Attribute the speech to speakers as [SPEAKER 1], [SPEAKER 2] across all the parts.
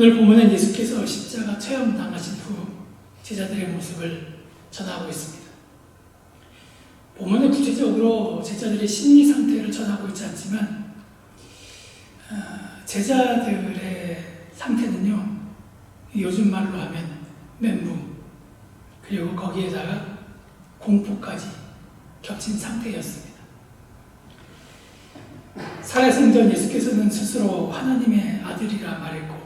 [SPEAKER 1] 오늘 본문은 예수께서 십자가 체험 당하신 후 제자들의 모습을 전하고 있습니다. 본문은 구체적으로 제자들의 심리 상태를 전하고 있지 않지만 제자들의 상태는요, 요즘 말로 하면 멘붕, 그리고 거기에다가 공포까지 겹친 상태였습니다. 살아생전 예수께서는 스스로 하나님의 아들이라 말했고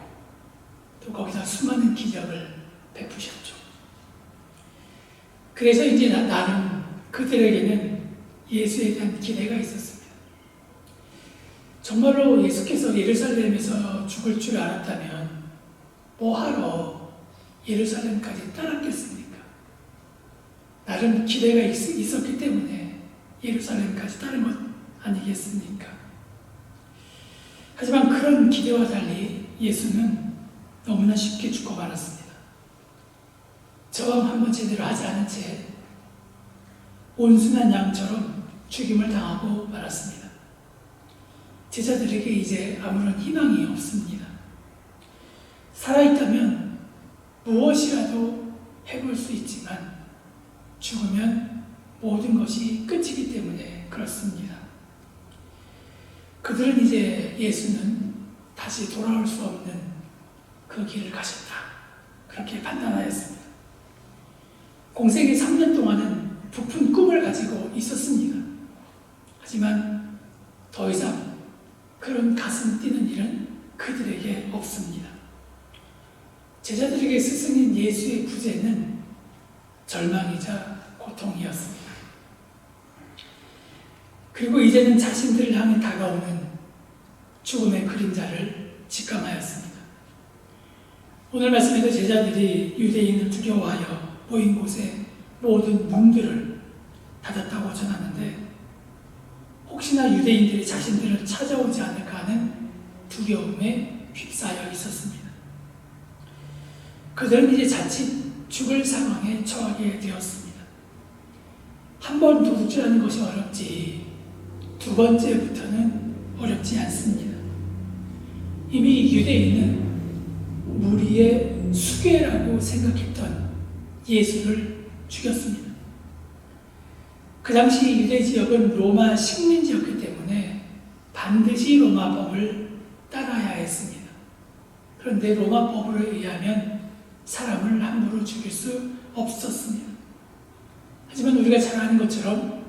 [SPEAKER 1] 또 거기다 수많은 기적을 베푸셨죠. 그래서 이제 나는 그들에게는 예수에 대한 기대가 있었습니다. 정말로 예수께서 예루살렘에서 죽을 줄 알았다면 뭐하러 예루살렘까지 따랐겠습니까? 나름 기대가 있었기 때문에 예루살렘까지 따른 것 아니겠습니까? 하지만 그런 기대와 달리 예수는 너무나 쉽게 죽고 말았습니다. 저항 한번 제대로 하지 않은 채 온순한 양처럼 죽임을 당하고 말았습니다. 제자들에게 이제 아무런 희망이 없습니다. 살아있다면 무엇이라도 해볼 수 있지만 죽으면 모든 것이 끝이기 때문에 그렇습니다. 그들은 이제 예수는 다시 돌아올 수 없는 그 길을 가셨다, 그렇게 판단하였습니다. 공생의 3년 동안은 부푼 꿈을 가지고 있었습니다. 하지만 더 이상 그런 가슴 뛰는 일은 그들에게 없습니다. 제자들에게 스승인 예수의 부재는 절망이자 고통이었습니다. 그리고 이제는 자신들을 향해 다가오는 죽음의 그림자를 직감하였습니다. 오늘 말씀에도 제자들이 유대인을 두려워하여 모인 곳에 모든 문들을 닫았다고 전하는데, 혹시나 유대인들이 자신들을 찾아오지 않을까 하는 두려움에 휩싸여 있었습니다. 그들은 이제 자칫 죽을 상황에 처하게 되었습니다. 한 번 도둑질하는 것이 어렵지 두 번째부터는 어렵지 않습니다. 이미 유대인은 무리의 수괴라고 생각했던 예수를 죽였습니다. 그 당시 유대 지역은 로마 식민지였기 때문에 반드시 로마법을 따라야 했습니다. 그런데 로마법으로 의하면 사람을 함부로 죽일 수 없었습니다. 하지만 우리가 잘 아는 것처럼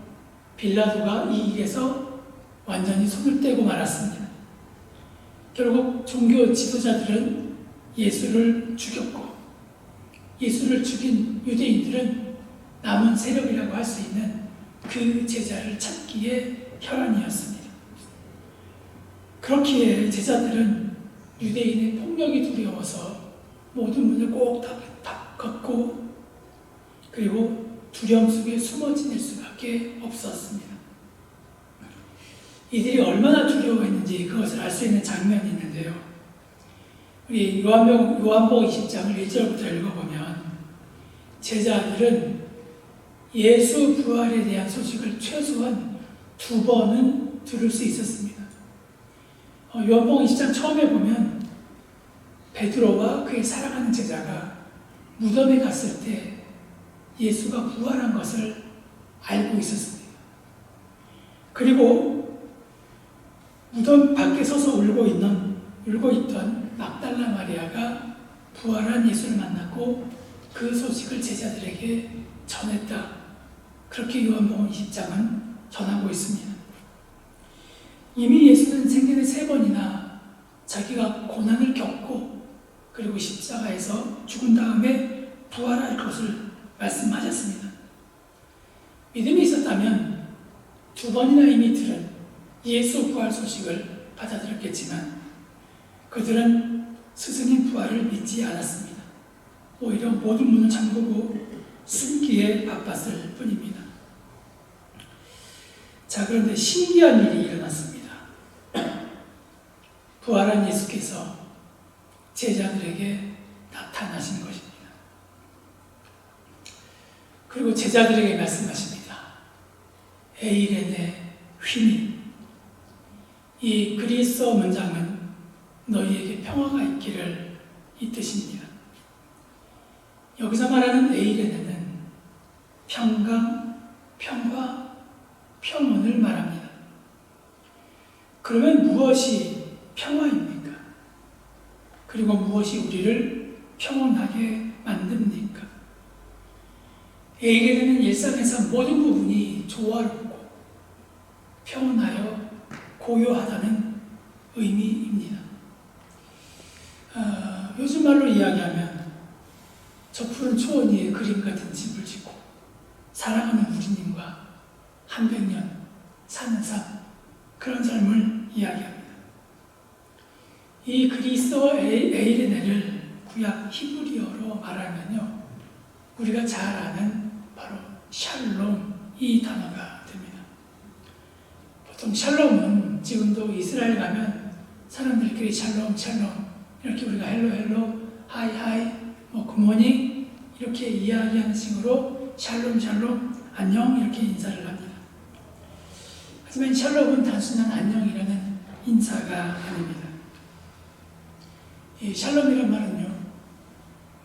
[SPEAKER 1] 빌라도가 이 일에서 완전히 손을 떼고 말았습니다. 결국 종교 지도자들은 예수를 죽였고, 예수를 죽인 유대인들은 남은 세력이라고 할 수 있는 그 제자를 찾기에 혈안이었습니다. 그렇기에 제자들은 유대인의 폭력이 두려워서 모든 문을 꼭 닫고 그리고 두려움 속에 숨어 지낼 수밖에 없었습니다. 이들이 얼마나 두려워했는지 그것을 알 수 있는 장면이 있는데요. 우리 요한복음 20장을 1절부터 읽어보면 제자들은 예수 부활에 대한 소식을 최소한 2번은 들을 수 있었습니다. 요한복음 20장 처음에 보면 베드로와 그의 사랑하는 제자가 무덤에 갔을 때 예수가 부활한 것을 알고 있었습니다. 그리고 무덤 밖에 서서 울고 있던 막달라 마리아가 부활한 예수를 만났고 그 소식을 제자들에게 전했다, 그렇게 요한복음 20장은 전하고 있습니다. 이미 예수는 생전에 3번이나 자기가 고난을 겪고 그리고 십자가에서 죽은 다음에 부활할 것을 말씀하셨습니다. 믿음이 있었다면 2번이나 이미 들은 예수 부활 소식을 받아들였겠지만 그들은 스승인 부활을 믿지 않았습니다. 오히려 모든 문을 잠그고 숨기에 바빴을 뿐입니다. 자, 그런데 신기한 일이 일어났습니다. 부활한 예수께서 제자들에게 나타나신 것입니다. 그리고 제자들에게 말씀하십니다. 에이레네 휘니, 이 그리스어 문장은 너희에게 평화가 있기를 이 뜻입니다. 여기서 말하는 에이레네는 평강, 평화, 평온을 말합니다. 그러면 무엇이 평화입니까? 그리고 무엇이 우리를 평온하게 만듭니까? 에이레네는 일상에서 모든 부분이 조화롭고 평온하여 고요하다는 의미입니다. 요즘 말로 이야기하면 저 푸른 초원 위에 그림 같은 집을 짓고 사랑하는 우리님과 한 100년 사는 삶, 그런 삶을 이야기합니다. 이 그리스도 에이레네를 구약 히브리어로 말하면요, 우리가 잘 아는 바로 샬롬, 이 단어가 됩니다. 보통 샬롬은 지금도 이스라엘 가면 사람들끼리 샬롬, 샬롬 이렇게 우리가 헬로, 헬로, 하이, 하이, 굿모닝 이렇게 이야기하는 식으로 샬롬, 샬롬, 안녕 이렇게 인사를 합니다. 하지만 샬롬은 단순한 안녕이라는 인사가 아닙니다. 이 샬롬이란 말은요,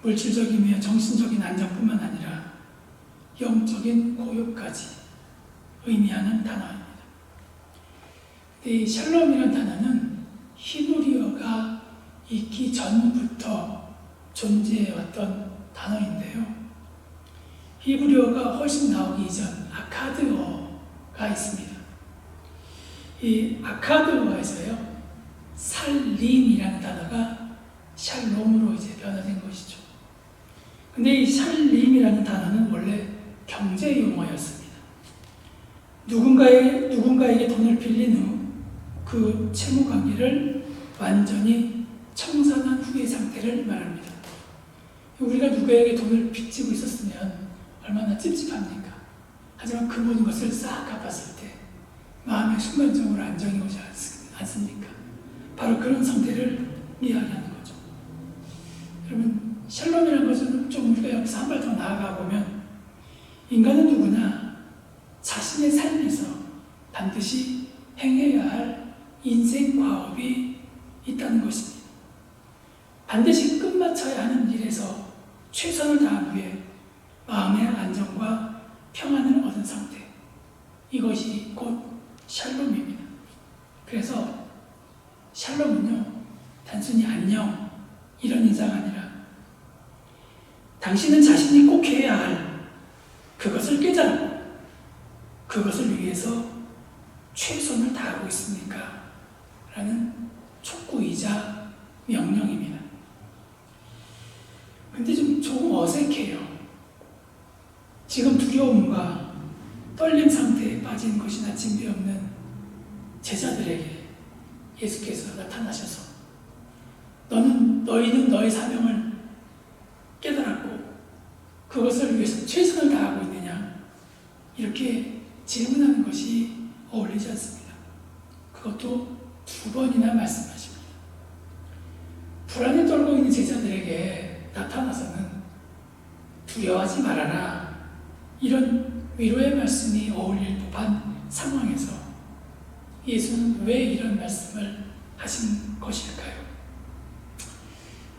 [SPEAKER 1] 물질적이며 정신적인 안정뿐만 아니라 영적인 고요까지 의미하는 단어입니다. 이 샬롬이라는 단어는 히브리어가 있기 전부터 존재해왔던 단어인데요. 히브리어가 훨씬 나오기 이전 아카드어가 있습니다. 이 아카드어에서요, 살림이라는 단어가 샬롬으로 이제 변화된 것이죠. 근데 이 샬림이라는 단어는 원래 경제 용어였습니다. 누군가에게 돈을 빌린 후 그 채무 관계를 완전히 청산한 후의 상태를 말합니다. 우리가 누구에게 돈을 빚지고 있었으면 얼마나 찝찝합니까? 하지만 그 모든 것을 싹 갚았을 때 마음에 순간적으로 안정이 오지 않습니까? 바로 그런 상태를 이야기하는 거죠. 여러분, 샬롬이라는 것은 좀 우리가 여기서 한 발 더 나아가 보면 인간은 누구나 자신의 삶에서 반드시 행해야 할 인생 과업이 있다는 것입니다. 반드시 끝마쳐야 하는 일에서 최선을 다한 후에 마음의 안정과 평안을 얻은 상태, 이것이 곧 샬롬입니다. 그래서 샬롬은요, 단순히 안녕 이런 인사가 아니라 당신은 자신이 꼭 해야 할 그것을 깨달고 그것을 위해서 최선을 다하고 있습니까? 라는 촉구이자 명령입니다. 근데 조금 어색해요. 지금 두려움과 떨림 상태에 빠진 것이나 징배 없는 제자들에게 예수께서 나타나셔서 너희는 너희 사명을 깨달았고 그것을 위해서 최선을 다하고 있느냐, 이렇게 질문하는 것이 어울리지 않습니다. 그것도 2번이나 말씀하십니다. 불안에 떨고 있는 제자들에게 나타나서는 두려워하지 말아라, 이런 위로의 말씀이 어울릴 법한 상황에서 예수는 왜 이런 말씀을 하신 것일까요?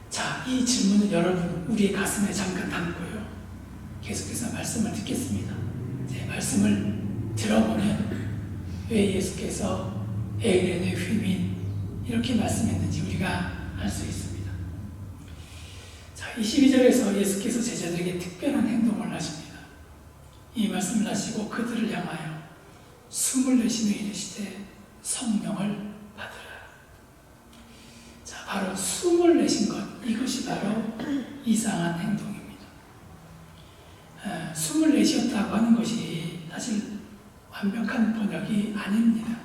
[SPEAKER 1] 자, 이 질문은 여러분 우리의 가슴에 잠깐 담고요, 계속해서 말씀을 듣겠습니다. 제 말씀을 들어보면 왜 예수께서 에이레네 휘민 이렇게 말씀했는지 우리가 알 수 있습니다. 자, 22절에서 예수께서 제자들에게 특별한 행동을 하십니다. 이 말씀을 하시고 그들을 향하여 숨을 내쉬며 이르시되 성령을 받으라. 자, 바로 숨을 내신 것, 이것이 바로 이상한 행동입니다. 숨을 내쉬었다고 하는 것이 사실 완벽한 번역이 아닙니다.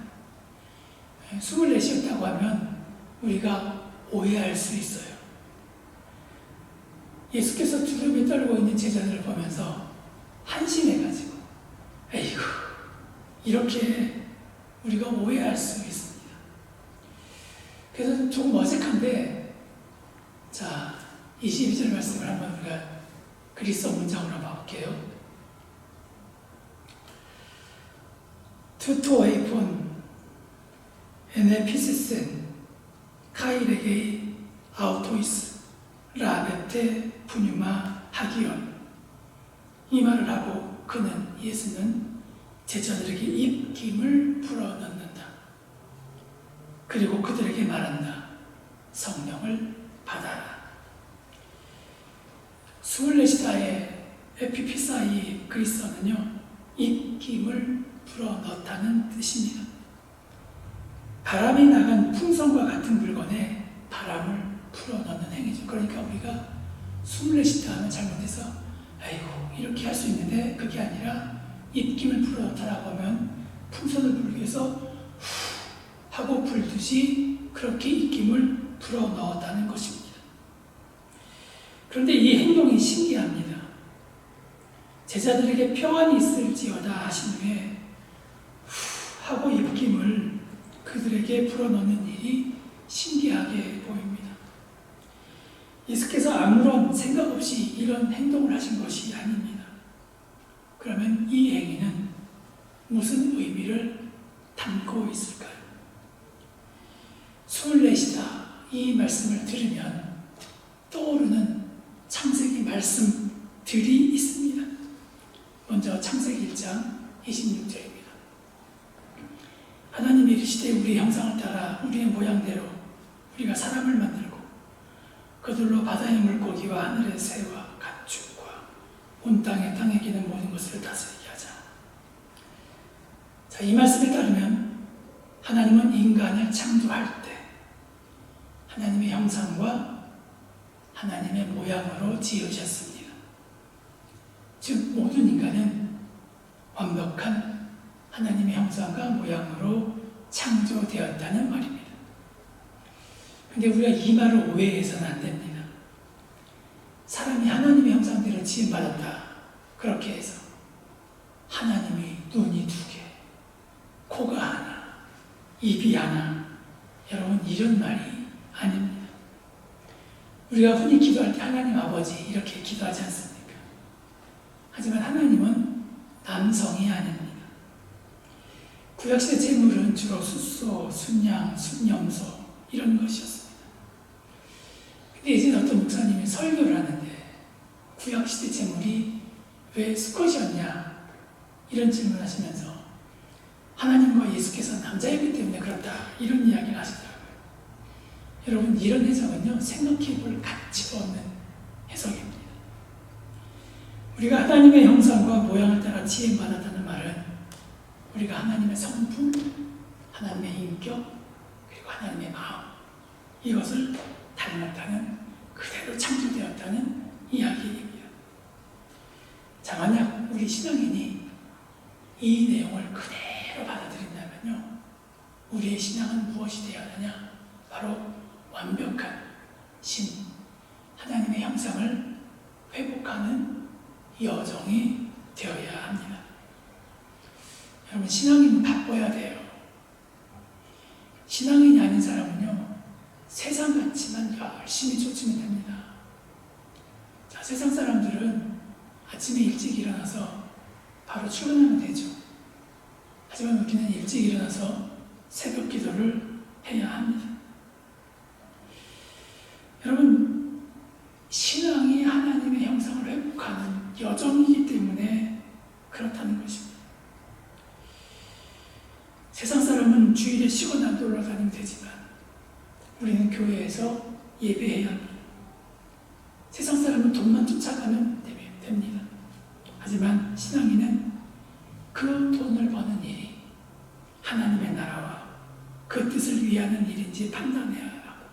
[SPEAKER 1] 숨을 내쉬었다고 하면 우리가 오해할 수 있어요. 예수께서 두려움에 떨고 있는 제자들을 보면서 한심해가지고 에이구, 이렇게 우리가 오해할 수 있습니다. 그래서 조금 어색한데, 자, 22절 말씀을 한번 우리가 그리스어 문장으로 봐볼게요. 투토에이폰 에네피시센 카이레게이 아우토이스 라베테 분유마 하기온, 이 말을 하고 예수는 제자들에게 입김을 불어넣는다. 그리고 그들에게 말한다. 성령을 받아라. 24시다의 에피피사이 그리스어는요, 입김을 불어넣다는 뜻입니다. 바람이 나간 풍선과 같은 물건에 바람을 불어넣는 행위죠. 그러니까 우리가 24시다 하면 잘못해서 아이고 이렇게 할 수 있는데, 그게 아니라 입김을 불어넣다라고 하면 풍선을 불기 위해서 후 하고 불듯이 그렇게 입김을 불어넣었다는 것입니다. 그런데 이 행동이 신기합니다. 제자들에게 평안이 있을지어다 하신 후에 후 하고 입김을 그들에게 불어넣는 일이 신기하게 보입니다. 예수께서 아무런 생각 없이 이런 행동을 하신 것이 아닙니다. 그러면 이 행위는 무슨 의미를 담고 있을까요? 24시다 이 말씀을 들으면 떠오르는 창세기 말씀들이 있습니다. 먼저 창세기 1장 26절입니다. 하나님이 이르시되 우리의 형상을 따라 우리의 모양대로 우리가 사람을 만들고 그들로 바다의 물고기와 하늘의 새와 가축과 온 땅에 기는 모든 것을 다스리게 하자. 자, 이 말씀에 따르면 하나님은 인간을 창조할 때 하나님의 형상과 하나님의 모양으로 지으셨습니다. 즉 모든 인간은 완벽한 하나님의 형상과 모양으로 창조되었다는 말입니다. 그런데 우리가 이 말을 오해해서는 안 됩니다. 사람이 하나님의 형상대로 지음받았다 그렇게 해서 하나님이 눈이 2개, 코가 하나, 입이 하나, 여러분 이런 말이 아닙니다. 우리가 흔히 기도할 때 하나님 아버지 이렇게 기도하지 않습니까? 하지만 하나님은 남성이 아닙니다. 구약시대 제물은 주로 숫소, 순양, 순염소 이런 것이었습니다. 근데 이제 어떤 목사님이 설교를 하는데 구약시대 제물이 왜 수컷이었냐 이런 질문을 하시면서 하나님과 예수께서 남자이기 때문에 그렇다 이런 이야기를 하시더라고요. 여러분 이런 해석은요 생각해볼 가치가 없는 해석입니다. 우리가 하나님의 형상과 모양을 따라 지음받았다는 말은 우리가 하나님의 성품, 하나님의 인격, 그리고 하나님의 마음 이것을 닮았다는, 그대로 창조되었다는 이야기입니다. 자, 만약 우리 신앙인이 이 내용을 그대로 받아들인다면요 우리의 신앙은 무엇이 되어야 하냐? 바로 완벽한 신, 하나님의 형상을 회복하는 여정이 되어야 합니다. 여러분 신앙인은 바빠야 돼요. 신앙인이 아닌 사람은요 세상 같지만 열심히 쫓으면 됩니다. 자, 세상 사람들은 아침에 일찍 일어나서 바로 출근하면 되죠. 하지만 우리는 일찍 일어나서 새벽 기도를 해야 합니다. 여러분 신앙이 하나님의 형상을 회복하는 여정이기 때문에 그렇다는 것입니다. 세상 사람은 주일에 쉬거나 놀러 다니면 되지만 우리는 교회에서 예배해야 합니다. 세상 사람은 돈만 쫓아가면 됩니다. 하지만 신앙인은 그 돈을 버는 일이 하나님의 나라와 그 뜻을 위하는 일인지 판단해야 하고,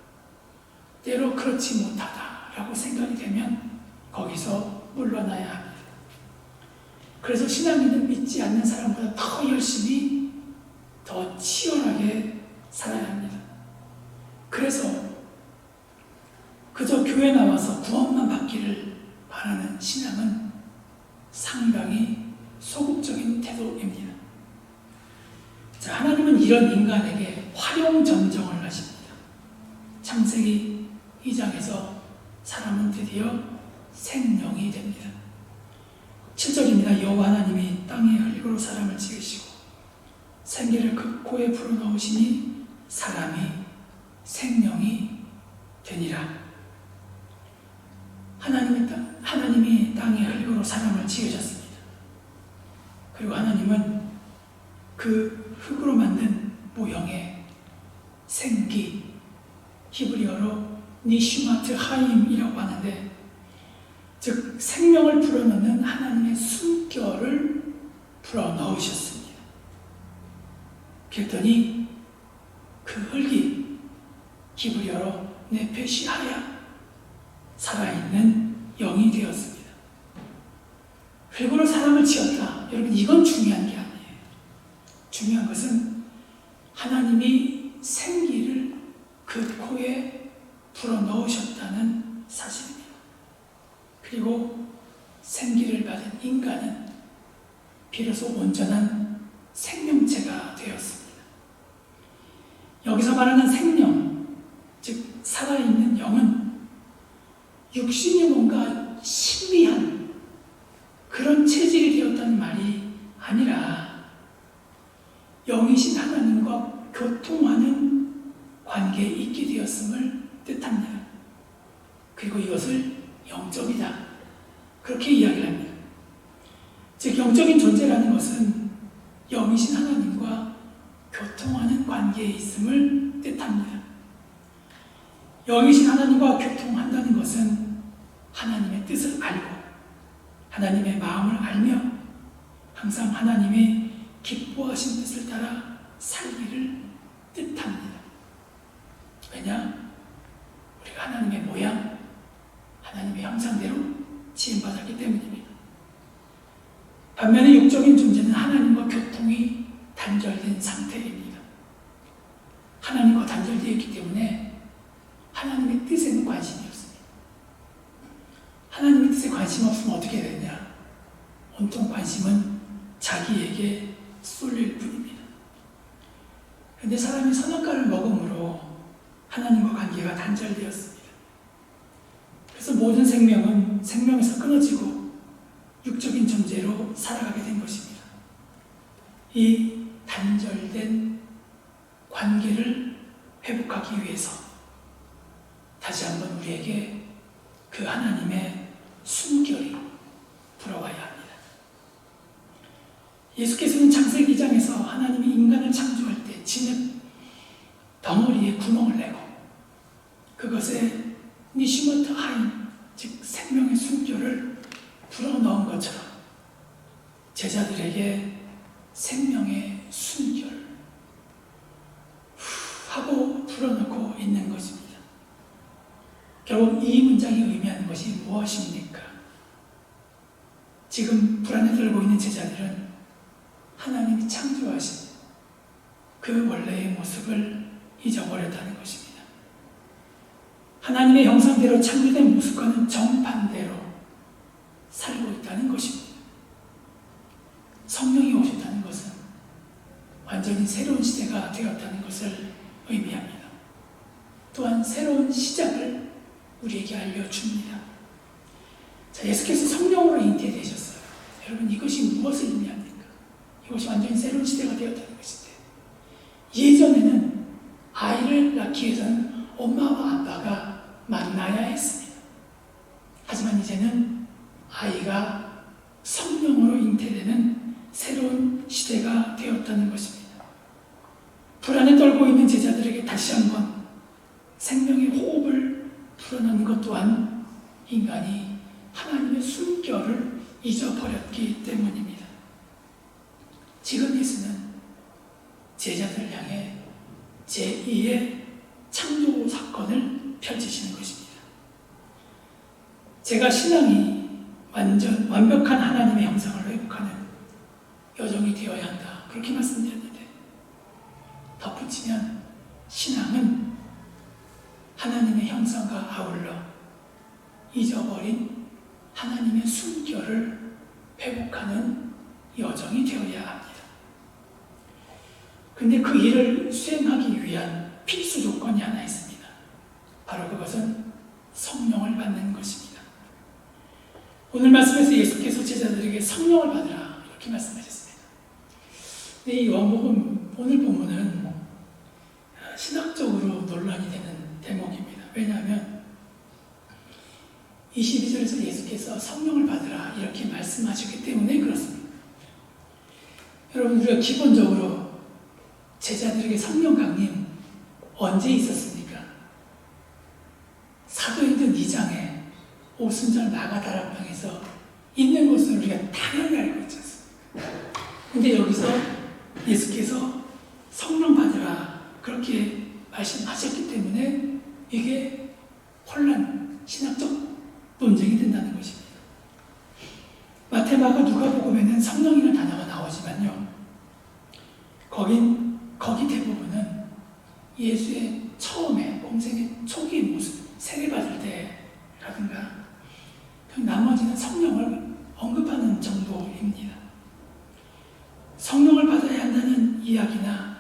[SPEAKER 1] 때로 그렇지 못하다라고 생각이 되면 거기서 물러나야 합니다. 그래서 신앙인은 믿지 않는 사람보다 더 열심히 더 치열하게 살아야 합니다. 그래서 그저 교회 나와서 구원만 받기를 바라는 신앙은 상당히 소극적인 태도입니다. 자, 하나님은 이런 인간에게 활용점정을 하십니다. 창세기 2장에서 사람은 드디어 생명이 됩니다. 7절입니다. 여호와 하나님이 땅의 흙으로 사람을 지으시고 생기를 그 코에 불어넣으시니 사람이 생명이 되니라. 하나님이 땅에 흙으로 사람을 지으셨습니다. 그리고 하나님은 그 흙으로 만든 모형의 생기, 히브리어로 니슈마트 하임이라고 하는데, 즉 생명을 불어넣는 하나님의 숨결을 불어넣으셨습니다. 그랬더니 그 흙이 히브리어로 네페시하야, 살아있는 영이 되었습니다. 흙으로 사람을 지었다. 여러분, 이건 중요한 게 아니에요. 중요한 것은 하나님이 생기를 그 코에 불어넣으셨다는 사실입니다. 그리고 생기를 받은 인간은 비로소 온전한 생명체가 되었습니다. 여기서 말하는 생명, 즉 살아있는 영은 육신이 뭔가 신비한 그런 체질이 되었다는 말이 아니라 영이신 하나님과 교통하는 관계에 있게 되었음을 뜻합니다. 그리고 이것을 영적이다, 그렇게 이야기를 합니다. 즉 영적인 존재라는 것은 영이신 하나님과 교통하는 관계에 있음을 뜻합니다. 영이신 하나님과 교통한다는 것은 하나님의 뜻을 알고 하나님의 마음을 알며 항상 하나님의 기뻐하신 뜻을 따라 살기를 뜻합니다. 왜냐? 우리가 하나님의 모양, 하나님의 형상대로 지음받았기 때문입니다. 반면에 육적인 존재는 하나님과 교통이 단절된 상태입니다. 하나님과 단절되어 있기 때문에 하나님의 뜻에는 관심이 없습니다. 하나님의 뜻에 관심 없으면 어떻게 되냐? 온통 관심은 자기에게 쏠릴 뿐입니다. 그런데 사람이 선악과를 먹음으로 하나님과 관계가 단절되었습니다. 그래서 모든 생명은 생명에서 끊어지고 육적인 존재로 살아가게 된 것입니다. 이 단절된 관계를 회복하기 위해서 다시 한번 우리에게 그 하나님의 숨결이 불어와야 합니다. 예수께서는 창세기 2장에서 하나님이 인간을 창조할 때 진흙 덩어리에 구멍을 내고 그것에 니시모트 하임, 즉 생명의 숨결을 불어넣은 것처럼 제자들에게 생명의 숨결 하고 불어넣고 있는 것입니다. 결국 이 문장이 의미하는 것이 무엇입니까? 지금 불안에 떨고 있는 제자들은 하나님이 창조하신 그 원래의 모습을 잊어버렸다는 것입니다. 하나님의 형상대로 창조된 모습과는 정반대로 살고 있다는 것입니다. 성령이 오셨다는 것은 완전히 새로운 시대가 되었다는 것을 의미합니다. 또한 새로운 시작을 우리에게 알려줍니다. 자, 예수께서 성령으로 잉태되셨어요. 여러분, 이것이 무엇을 의미합니까? 이것이 완전히 새로운 시대가 되었다는 것인데, 예전에는 아이를 낳기 위해서는 엄마와 아빠가 만나야 했습니다. 하지만 이제는 아이가 성령으로 잉태되는 새로운 시대가 되었다는 것입니다. 불안에 떨고 있는 제자들에게 다시 한번 생명의 호흡을 불어넣는 것 또한 인간이 하나님의 숨결을 잊어버렸기 때문입니다. 지금 예수는 제자들을 향해 제2의 창조 사건을 펼치시는 것입니다. 제가 신앙이 완벽한 하나님의 형상을 회복하는 여정이 되어야 한다, 그렇게 말씀드렸는데, 덧붙이면 신앙은 하나님의 형상과 아울러 잊어버린 하나님의 숨결을 회복하는 여정이 되어야 합니다. 근데 그 일을 수행하기 위한 필수 조건이 하나 있습니다. 바로 그것은 성령을 받는 것입니다. 오늘 말씀에서 예수께서 제자들에게 성령을 받으라, 이렇게 말씀하셨습니다. 근데 이 요한복음 오늘 본문은 신학적으로 논란이 되는 대목입니다. 왜냐하면 22절에서 예수께서 성령을 받으라 이렇게 말씀하셨기 때문에 그렇습니다. 여러분, 우리가 기본적으로 제자들에게 성령 강림 언제 있었습니까? 사도행전 2장에 오순절 마가다락방에서 있는 것을 우리가 당연히 알고 있지 않습니까? 근데 여기서 예수께서 성령 받으라 그렇게 말씀하셨기 때문에 이게 신학적 논쟁이 된다는 것입니다. 마태, 마가, 누가복음에는 성령이라는 단어가 나오지만요, 거기 대부분은 예수의 처음에 공생의 초기 모습 세례받을 때라든가 나머지는 성령을 언급하는 정도입니다. 성령을 받아야 한다는 이야기나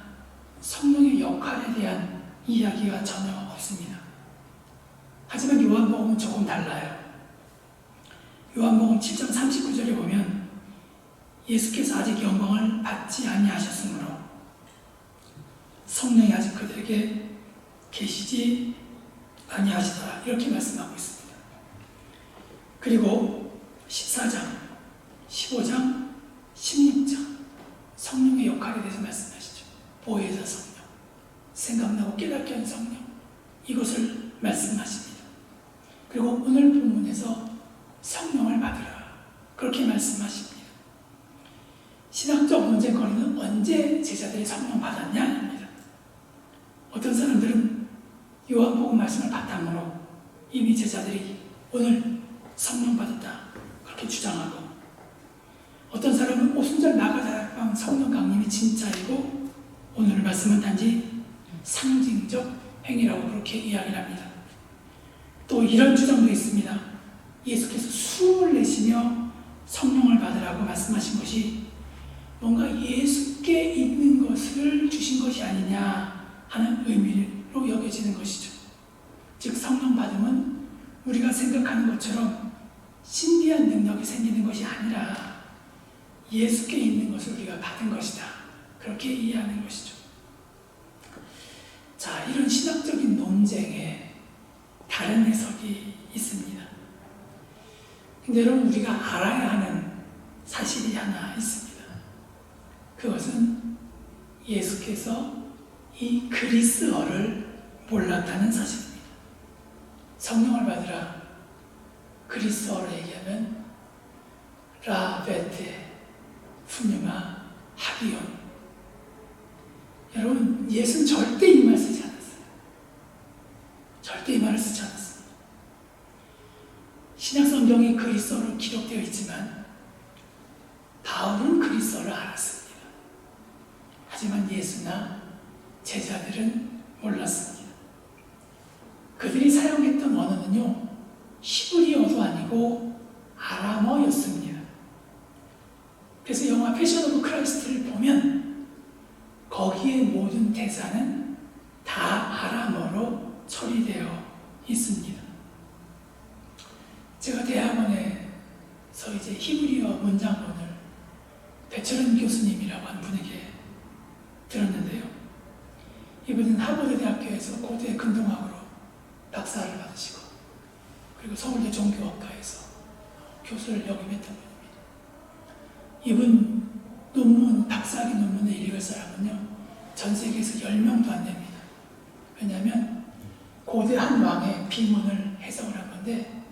[SPEAKER 1] 성령의 역할에 대한 이야기가 전혀 없습니다. 하지만 요한복음은 조금 달라요. 요한복음 7장 39절에 보면 예수께서 아직 영광을 받지 아니하셨으므로 성령이 아직 그들에게 계시지 아니하시더라 이렇게 말씀하고 있습니다. 그리고 14장, 15장, 16장 성령의 역할에 대해서 말씀하시죠. 보혜사 성령, 생각나고 깨닫게 하는 성령, 이것을 말씀하십니다. 그리고 오늘 본문에서 성령을 받으라 그렇게 말씀하십니다. 신학적 논쟁거리는 언제 제자들이 성령 받았냐입니다. 어떤 사람들은 요한복음 말씀을 바탕으로 이미 제자들이 오늘 성령 받았다 그렇게 주장하고, 어떤 사람은 오순절 마가다락방 성령 강림이 진짜이고 오늘 말씀은 단지 상징적 행위라고 그렇게 이야기를 합니다. 또 이런 주장도 있습니다. 예수께서 숨을 내쉬며 성령을 받으라고 말씀하신 것이 뭔가 예수께 있는 것을 주신 것이 아니냐 하는 의미로 여겨지는 것이죠. 즉 성령 받음은 우리가 생각하는 것처럼 신비한 능력이 생기는 것이 아니라 예수께 있는 것을 우리가 받은 것이다 그렇게 이해하는 것이죠. 자, 이런 신학적인 논쟁에 다른 해석이 있습니다. 근데 여러분, 우리가 알아야 하는 사실이 하나 있습니다. 그것은 예수께서 이 그리스어를 몰랐다는 사실입니다. 성령을 받으라 그리스어로 얘기하면 라베테 푸뉴마 하기온. 여러분, 예수는 절대 이 말 쓰지 않았어요. 절대 이 말을 쓰지 않았습니다. 신약성경이 그리스어로 기록되어 있지만 바울은 그리스어를 알았습니다. 하지만 예수나 제자들은 몰랐습니다. 그들이 사용했던 언어는요, 히브리어도 아니고 아람어였습니다. 그래서 영화 패션 오브 크라이스트를 보면 거기에 모든 대사는 다 아람어로 처리되어 있습니다. 제가 대학원에서 이제 히브리어 문장본을 배철은 교수님이라고 하는 분에게 들었는데요. 이분은 하버드 대학교에서 고대 근동학으로 박사를 받으시고 그리고 서울대 종교학과에서 교수를 역임했던 분입니다. 이분 논문, 박사학위 논문을 읽을 사람은요, 전 세계에서 10명도 안 됩니다. 왜냐하면 고대 한 왕의 비문을 해석을 한 건데,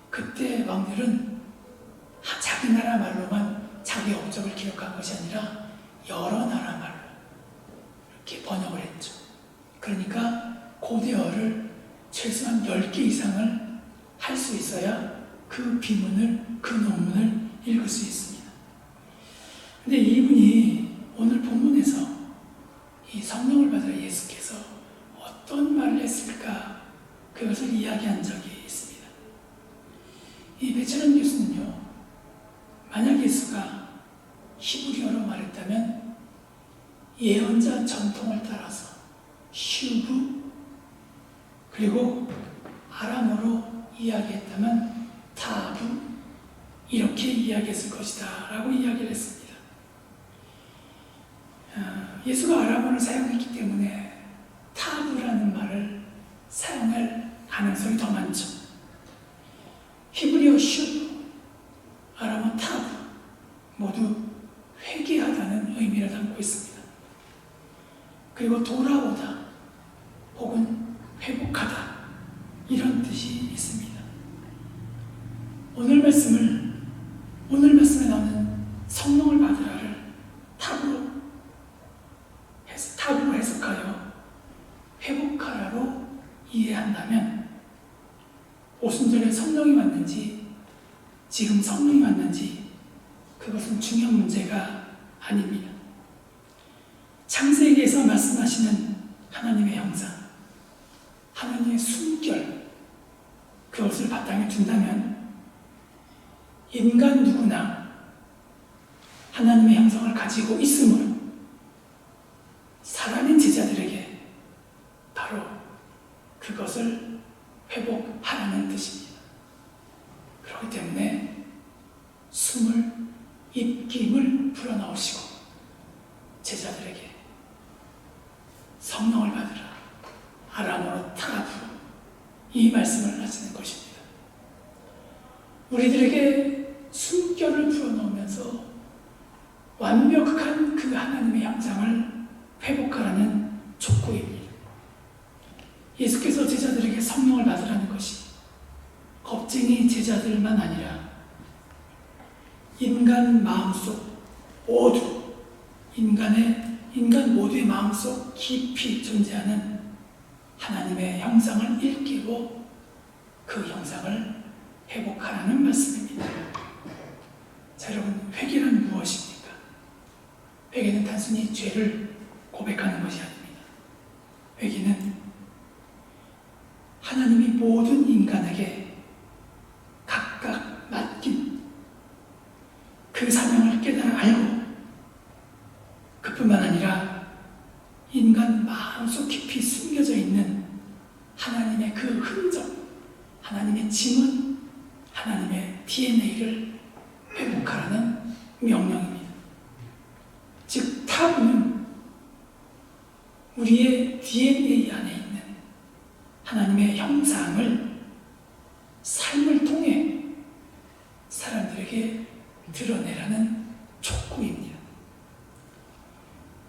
[SPEAKER 1] 그때 왕들은 자기 나라 말로만 자기 업적을 기록한 것이 아니라 여러 나라 말로 이렇게 번역을 했죠. 그러니까 고대어를 최소한 10개 이상을 할 수 있어야 그 비문을, 그 논문을 읽을 수 있습니다. 근데 이분이 오늘 본문에서 이 성령을 받으라 예수께서 어떤 말을 했을까, 그것을 이야기한 적이 있습니다. 이 배철원 교수는요, 만약 예수가 히브리어로 말했다면 예언자 전통을 따라서 슈브, 그리고 아람어로 이야기했다면 타브, 이렇게 이야기했을 것이다 라고 이야기를 했습니다. 예수가 아람어를 사용했기 때문에 타브라는 말을 사용할 가능성이 더 많죠. 그리고 돌아오다 혹은 회복하다 이런 뜻이 있습니다. 오늘 말씀에 나오는 성령을 받으라를 탑으로 해석하여 회복하라로 이해한다면 오순절에 성령이 왔는지 지금 성령이 왔는지 그것은 중요한 문제가 아닙니다. 창세기에서 말씀하시는 하나님의 형상, 하나님의 숨결, 그것을 바탕에 둔다면 인간 누구나 하나님의 형상을 가지고 있으므로 사람인 제자들에게 바로 그것을 회복하라는 뜻입니다. 그렇기 때문에 숨을, 입김을 불어넣으시고 제자들에게 성령을 받으라, 아람어로 타라프, 이 말씀을 하시는 것입니다. 우리들에게 숨결을 불어넣으면서 완벽한 그 하나님의 형상을 회복하라는 촉구입니다. 예수께서 제자들에게 성령을 받으라는 것이 겁쟁이 제자들만 아니라 인간 마음속 모두, 인간 모두의 마음속 깊이 존재하는 하나님의 형상을 일깨워 그 형상을 회복하라는 말씀입니다. 자, 여러분, 회개는 무엇입니까? 회개는 단순히 죄를 고백하는 것이 아닙니다. 회개는 하나님이 모든 인간에게 각각 맡긴 그 사명을 깨달아 알고 그뿐만 아니라 인간 마음속 깊이 숨겨져 있는 하나님의 그 흔적, 하나님의 지문, 하나님의 DNA를 회복하라는 명령입니다. 즉, 타부는 우리의 DNA 안에 있는 하나님의 형상을 삶을 통해 사람들에게 드러내라는 촉구입니다.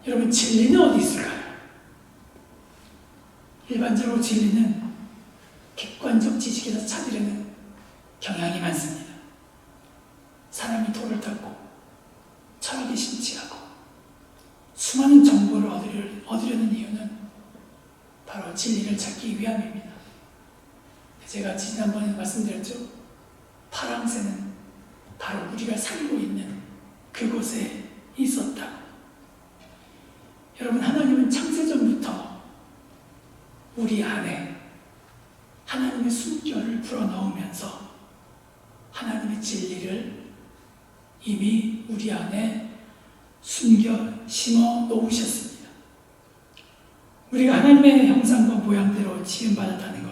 [SPEAKER 1] 여러분, 진리는 어디 있을까요? 일반적으로 진리는 객관적 지식에서 찾으려는 경향이 많습니다. 사람이 돌을 닦고 철학에 심취하고 수많은 정보를 얻으려는 이유는 바로 진리를 찾기 위함입니다. 제가 지난번에 말씀드렸죠. 파랑새는 바로 우리가 살고 있는 그곳에 있었다. 여러분, 하나님은 창세전부터 우리 안에 하나님의 숨결을 불어넣으면서 하나님의 진리를 이미 우리 안에 숨겨 심어 놓으셨습니다. 우리가 하나님의 형상과 모양대로 지음받았다는 것,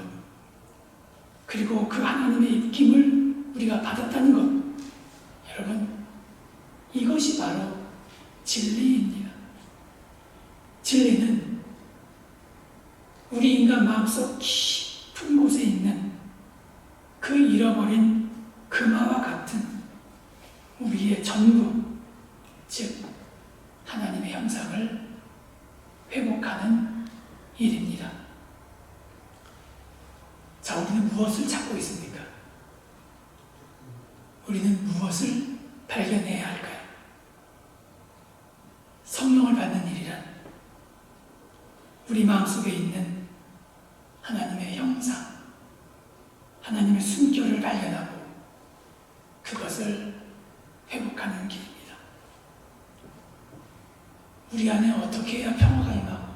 [SPEAKER 1] 그리고 그 하나님의 입김을 우리가 받았다는 것, 여러분, 이것이 바로 진리입니다. 진리는 우리 인간 마음속 깊은 곳에 있는 그 잃어버린 금화와 같은 우리의 전부, 즉 하나님의 형상을 회복하는 일입니다. 자, 우리는 무엇을 찾고 있습니까? 우리는 무엇을 발견해야 할까요? 성령을 받는 일이란 우리 마음속에 있는 하나님의 형상, 하나님의 숨결을 발견하고 그것을 회복하는 길입니다. 우리 안에 어떻게 해야 평화가 임하고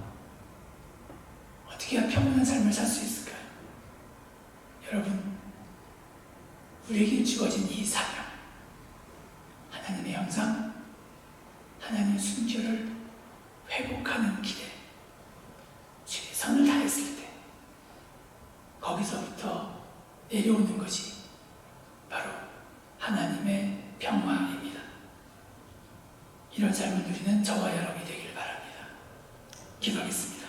[SPEAKER 1] 어떻게 해야 평온한 삶을 살 수 있을까요? 여러분, 우리에게 주어진 이 사명, 하나님의 형상, 하나님의 숨결을 회복하는 길에 최선을 다했을 때 거기서부터 내려오는 것이 바로 하나님의 평화입니다. 이런 삶을 누리는 저와 여러분이 되기를 바랍니다. 기도하겠습니다.